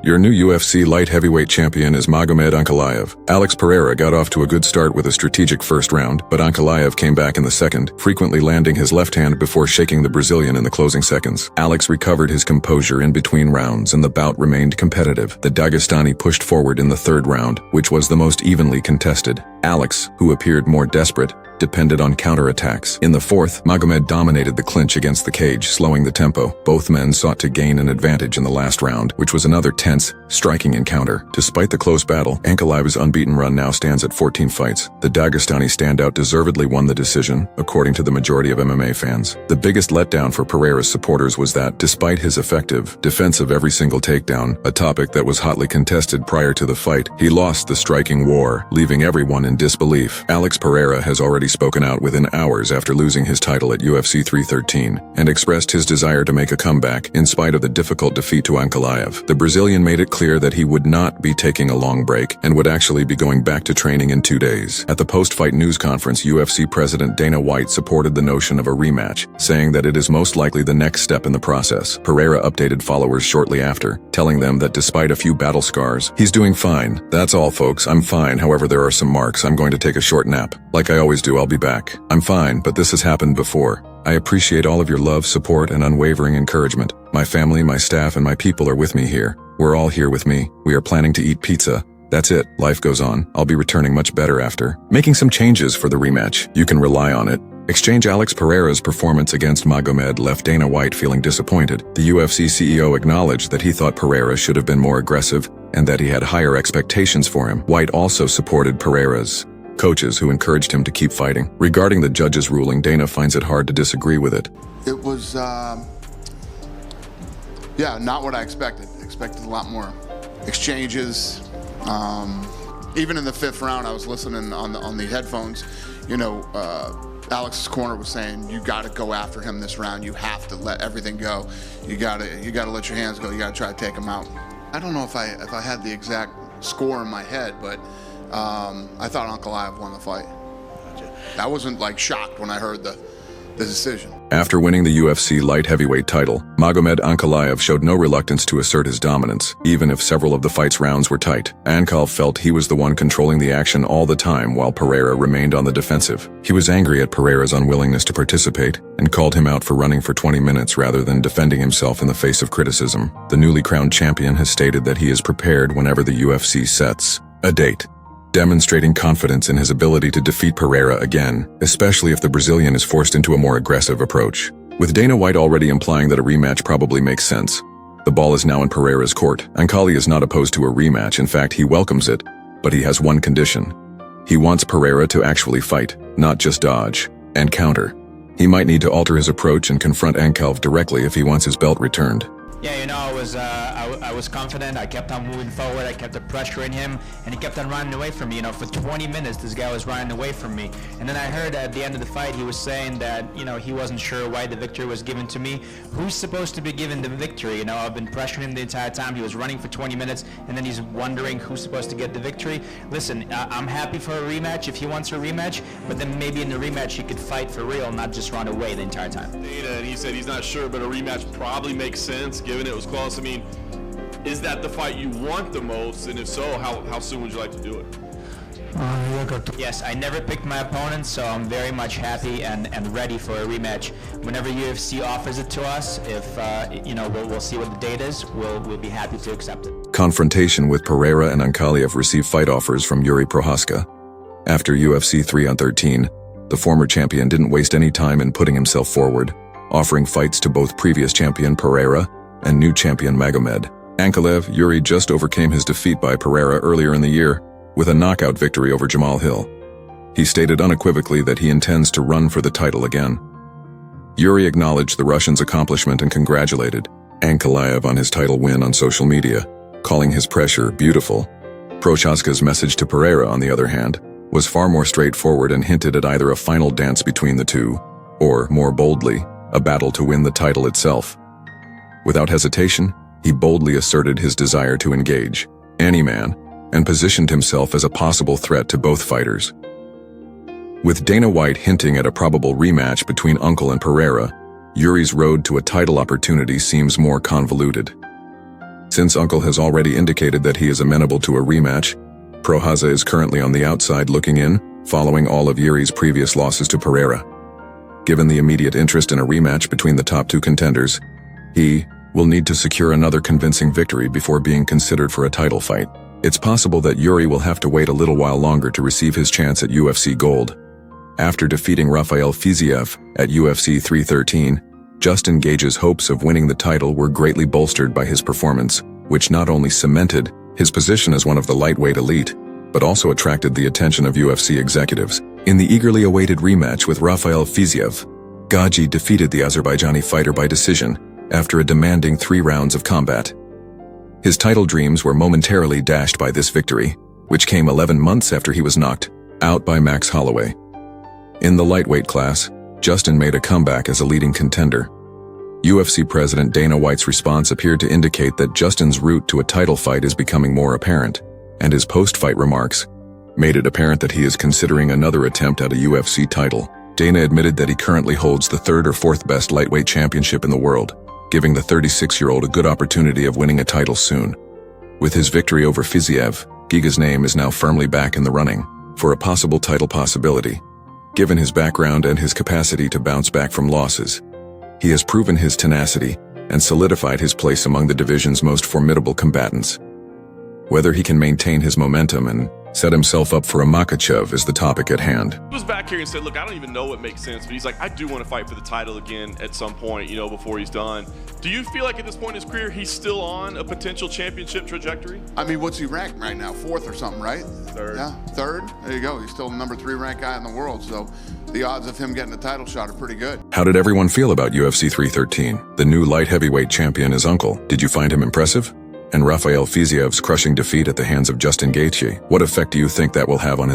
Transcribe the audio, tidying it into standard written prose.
Your new UFC light heavyweight champion is Magomed Ankalaev. Alex Pereira got off to a good start with a strategic first round, but Ankalaev came back in the second, frequently landing his left hand before shaking the Brazilian in the closing seconds. Alex recovered his composure in between rounds and the bout remained competitive. The Dagestani pushed forward in the third round, which was the most evenly contested. Alex, who appeared more desperate, depended on counterattacks. In the fourth, Magomed dominated the clinch against the cage, slowing the tempo. Both men sought to gain an advantage in the last round, which was another tense, striking encounter. Despite the close battle, Ankalaev's unbeaten run now stands at 14 fights. The Dagestani standout deservedly won the decision, according to the majority of MMA fans. The biggest letdown for Pereira's supporters was that, despite his effective defense of every single takedown, a topic that was hotly contested prior to the fight, he lost the striking war, leaving everyone in disbelief. Alex Pereira has already spoken out within hours after losing his title at UFC 313 and expressed his desire to make a comeback in spite of the difficult defeat to Ankalaev. The Brazilian made it clear that he would not be taking a long break and would actually be going back to training in 2 days. At the post-fight news conference, UFC President Dana White supported the notion of a rematch, saying that it is most likely the next step in the process. Pereira updated followers shortly after, telling them that despite a few battle scars, he's doing fine. That's all, folks. I'm fine. However, there are some marks. I'm going to take a short nap. Like I always do, I'll be back. I'm fine, but this has happened before. I appreciate all of your love, support, and unwavering encouragement. My family, my staff, and my people are with me here. We're all here with me. We are planning to eat pizza. That's it. Life goes on. I'll be returning much better after. Making some changes for the rematch. You can rely on it. Exchange Alex Pereira's performance against Magomed left Dana White feeling disappointed. The UFC CEO acknowledged that he thought Pereira should have been more aggressive and that he had higher expectations for him. White also supported Pereira's coaches who encouraged him to keep fighting. Regarding the judge's ruling, Dana finds it hard to disagree with it. It was, not what I expected. I expected a lot more exchanges. Even in the fifth round, I was listening on the headphones. Alex's corner was saying, you got to go after him this round. You have to let everything go. You got to let your hands go. You got to try to take him out. I don't know if I had the exact score in my head, but I thought Ankalaev won the fight. I wasn't shocked when I heard the decision. After winning the UFC light heavyweight title, Magomed Ankalaev showed no reluctance to assert his dominance, even if several of the fight's rounds were tight. Ankal felt he was the one controlling the action all the time while Pereira remained on the defensive. He was angry at Pereira's unwillingness to participate and called him out for running for 20 minutes rather than defending himself in the face of criticism. The newly crowned champion has stated that he is prepared whenever the UFC sets a date, demonstrating confidence in his ability to defeat Pereira again, especially if the Brazilian is forced into a more aggressive approach. With Dana White already implying that a rematch probably makes sense, the ball is now in Pereira's court. Ankalaev is not opposed to a rematch. In fact, he welcomes it, but he has one condition. He wants Pereira to actually fight, not just dodge and counter. He might need to alter his approach and confront Ankalaev directly if he wants his belt returned. Yeah, I was confident. I kept on moving forward. I kept pressuring him, and he kept on running away from me. For 20 minutes, this guy was running away from me. And then I heard at the end of the fight, he was saying that, he wasn't sure why the victory was given to me. Who's supposed to be given the victory? I've been pressuring him the entire time. He was running for 20 minutes, and then he's wondering who's supposed to get the victory. Listen, I'm happy for a rematch if he wants a rematch, but then maybe in the rematch he could fight for real, not just run away the entire time. And he said he's not sure, but a rematch probably makes sense, given it was close. Is that the fight you want the most? And if so, how soon would you like to do it? Yes, I never picked my opponent, so I'm very much happy and ready for a rematch. Whenever UFC offers it to us, if we'll see what the date is, we'll be happy to accept it. Confrontation with Pereira and Ankalaev received fight offers from Yuri Prohaska. After UFC 313, the former champion didn't waste any time in putting himself forward, offering fights to both previous champion Pereira and new champion Magomed. Ankalaev, Yuri just overcame his defeat by Pereira earlier in the year with a knockout victory over Jamal Hill. He stated unequivocally that he intends to run for the title again. Yuri acknowledged the Russian's accomplishment and congratulated Ankalaev on his title win on social media, calling his pressure beautiful. Prochaska's message to Pereira, on the other hand, was far more straightforward and hinted at either a final dance between the two, or, more boldly, a battle to win the title itself. Without hesitation, he boldly asserted his desire to engage any man and positioned himself as a possible threat to both fighters. With Dana White hinting at a probable rematch between Uncle and Pereira, Yuri's road to a title opportunity seems more convoluted. Since Uncle has already indicated that he is amenable to a rematch, Prochazka is currently on the outside looking in, following all of Yuri's previous losses to Pereira. Given the immediate interest in a rematch between the top two contenders, he will need to secure another convincing victory before being considered for a title fight. It's possible that Yuri will have to wait a little while longer to receive his chance at UFC Gold. After defeating Rafael Fiziev at UFC 313, Justin Gaethje's hopes of winning the title were greatly bolstered by his performance, which not only cemented his position as one of the lightweight elite, but also attracted the attention of UFC executives. In the eagerly awaited rematch with Rafael Fiziev, Gaethje defeated the Azerbaijani fighter by decision after a demanding 3 rounds of combat. His title dreams were momentarily dashed by this victory, which came 11 months after he was knocked out by Max Holloway. In the lightweight class, Justin made a comeback as a leading contender. UFC President Dana White's response appeared to indicate that Justin's route to a title fight is becoming more apparent, and his post-fight remarks made it apparent that he is considering another attempt at a UFC title. Dana admitted that he currently holds the 3rd or 4th best lightweight championship in the world, giving the 36-year-old a good opportunity of winning a title soon. With his victory over Fiziev, Giga's name is now firmly back in the running for a possible title possibility. Given his background and his capacity to bounce back from losses, he has proven his tenacity and solidified his place among the division's most formidable combatants. Whether he can maintain his momentum and set himself up for a Makhachev is the topic at hand. He was back here and said, look, I don't even know what makes sense, but he's like, I do want to fight for the title again at some point, you know, before he's done. Do you feel like at this point in his career, he's still on a potential championship trajectory? I mean, what's he ranked right now? 4th or something, right? 3rd. Yeah, 3rd. There you go. He's still the number 3 ranked guy in the world, so the odds of him getting a title shot are pretty good. How did everyone feel about UFC 313? The new light heavyweight champion is Uncle. Did you find him impressive? And Rafael Fiziev's crushing defeat at the hands of Justin Gaethje, what effect do you think that will have on his